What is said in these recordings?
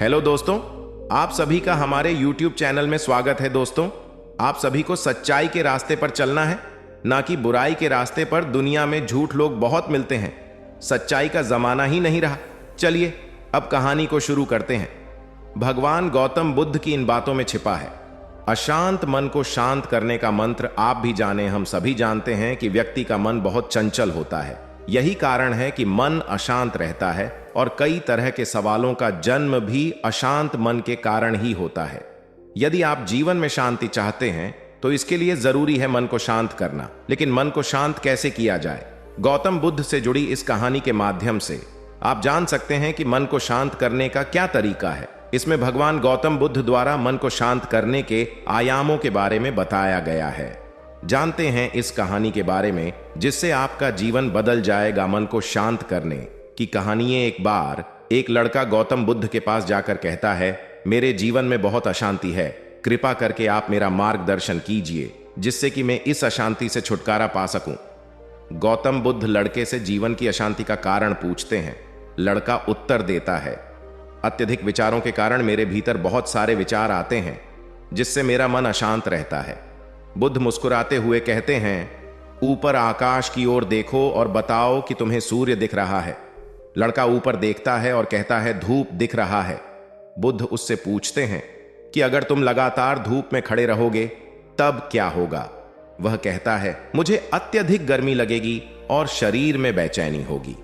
Hello दोस्तों, आप सभी का हमारे YouTube चैनल में स्वागत है। दोस्तों, आप सभी को सच्चाई के रास्ते पर चलना है, ना कि बुराई के रास्ते पर। दुनिया में झूठ लोग बहुत मिलते हैं, सच्चाई का जमाना ही नहीं रहा। चलिए अब कहानी को शुरू करते हैं। भगवान गौतम बुद्ध की इन बातों में छिपा है अशांत मन को शांत करने का मंत्र। आप भी जाने, हम सभी जानते हैं कि व्यक्ति का मन बहुत चंचल होता है। यही कारण है कि मन अशांत रहता है और कई तरह के सवालों का जन्म भी अशांत मन के कारण ही होता है। यदि आप जीवन में शांति चाहते हैं तो इसके लिए जरूरी है मन को शांत करना। लेकिन मन को शांत कैसे किया जाए? गौतम बुद्ध से जुड़ी इस कहानी के माध्यम से आप जान सकते हैं कि मन को शांत करने का क्या तरीका है। इसमें भगवान गौतम बुद्ध द्वारा मन को शांत करने के आयामों के बारे में बताया गया है। जानते हैं इस कहानी के बारे में जिससे आपका जीवन बदल जाएगा। मन को शांत करने की कहानी। एक बार एक लड़का गौतम बुद्ध के पास जाकर कहता है, मेरे जीवन में बहुत अशांति है, कृपा करके आप मेरा मार्गदर्शन कीजिए जिससे कि मैं इस अशांति से छुटकारा पा सकूं। गौतम बुद्ध लड़के से जीवन की अशांति का कारण पूछते हैं। लड़का उत्तर देता है, अत्यधिक विचारों के कारण मेरे भीतर बहुत सारे विचार आते हैं जिससे मेरा मन अशांत रहता है। बुद्ध मुस्कुराते हुए कहते हैं, ऊपर आकाश की ओर देखो और बताओ कि तुम्हें सूर्य दिख रहा है। लड़का ऊपर देखता है और कहता है, धूप दिख रहा है। बुद्ध उससे पूछते हैं कि अगर तुम लगातार धूप में खड़े रहोगे तब क्या होगा? वह कहता है, मुझे अत्यधिक गर्मी लगेगी और शरीर में बेचैनी होगी।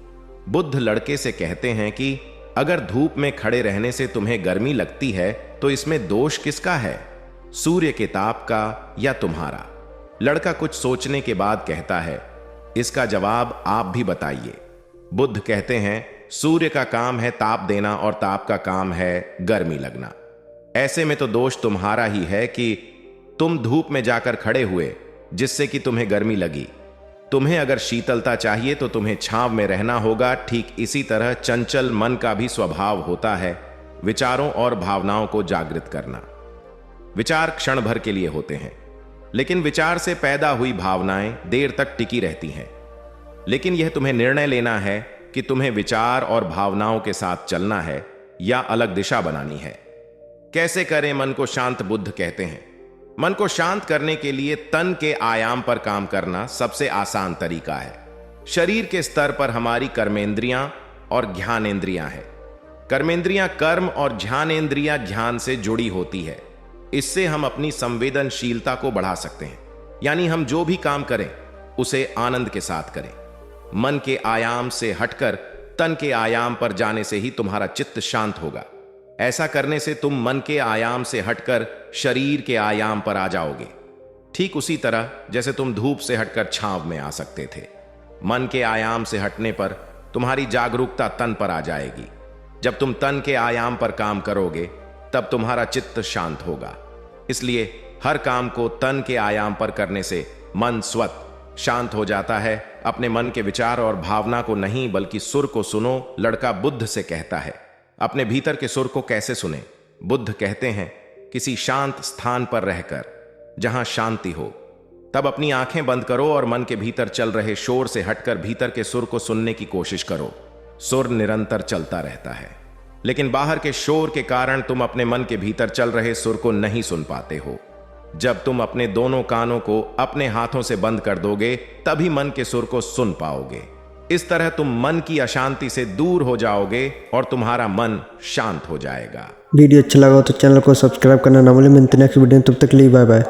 बुद्ध लड़के से कहते हैं कि अगर धूप में खड़े रहने से तुम्हें गर्मी लगती है तो इसमें दोष किसका है, सूर्य के ताप का या तुम्हारा? लड़का कुछ सोचने के बाद कहता है, इसका जवाब आप भी बताइए। बुद्ध कहते हैं, सूर्य का काम है ताप देना और ताप का काम है गर्मी लगना। ऐसे में तो दोष तुम्हारा ही है कि तुम धूप में जाकर खड़े हुए जिससे कि तुम्हें गर्मी लगी। तुम्हें अगर शीतलता चाहिए तो तुम्हें छांव में रहना होगा। ठीक इसी तरह चंचल मन का भी स्वभाव होता है विचारों और भावनाओं को जागृत करना। विचार क्षण भर के लिए होते हैं, लेकिन विचार से पैदा हुई भावनाएं देर तक टिकी रहती हैं। लेकिन यह तुम्हें निर्णय लेना है कि तुम्हें विचार और भावनाओं के साथ चलना है या अलग दिशा बनानी है। कैसे करें मन को शांत? बुद्ध कहते हैं, मन को शांत करने के लिए तन के आयाम पर काम करना सबसे आसान तरीका है। शरीर के स्तर पर हमारी कर्मेंद्रियां और ज्ञानेंद्रियां हैं। कर्मेंद्रियां कर्म और ज्ञानेंद्रियां ध्यान से जुड़ी होती है। इससे हम अपनी संवेदनशीलता को बढ़ा सकते हैं, यानी हम जो भी काम करें उसे आनंद के साथ करें। मन के आयाम से हटकर तन के आयाम पर जाने से ही तुम्हारा चित्त शांत होगा। ऐसा करने से तुम मन के आयाम से हटकर शरीर के आयाम पर आ जाओगे, ठीक उसी तरह जैसे तुम धूप से हटकर छांव में आ सकते थे। मन के आयाम से हटने पर तुम्हारी जागरूकता तन पर आ जाएगी। जब तुम तन के आयाम पर काम करोगे तब तुम्हारा चित्त शांत होगा। इसलिए हर काम को तन के आयाम पर करने से मन स्वतः शांत हो जाता है। अपने मन के विचार और भावना को नहीं बल्कि सुर को सुनो, लड़का बुद्ध से कहता है। अपने भीतर के सुर को कैसे सुने? बुद्ध कहते हैं, किसी शांत स्थान पर रहकर जहां शांति हो। तब अपनी आंखें बंद करो और मन के भीतर चल रहे शोर से हटकर भीतर के सुर को सुनने की कोशिश करो। सुर निरंतर चलता रहता है, लेकिन बाहर के शोर के कारण तुम अपने मन के भीतर चल रहे सुर को नहीं सुन पाते हो। जब तुम अपने दोनों कानों को अपने हाथों से बंद कर दोगे तभी मन के सुर को सुन पाओगे। इस तरह तुम मन की अशांति से दूर हो जाओगे और तुम्हारा मन शांत हो जाएगा। वीडियो अच्छा लगा तो चैनल को सब्सक्राइब करना ना भूलें। मिलते हैं नेक्स्ट वीडियो में, तब तक के लिए बाय बाय।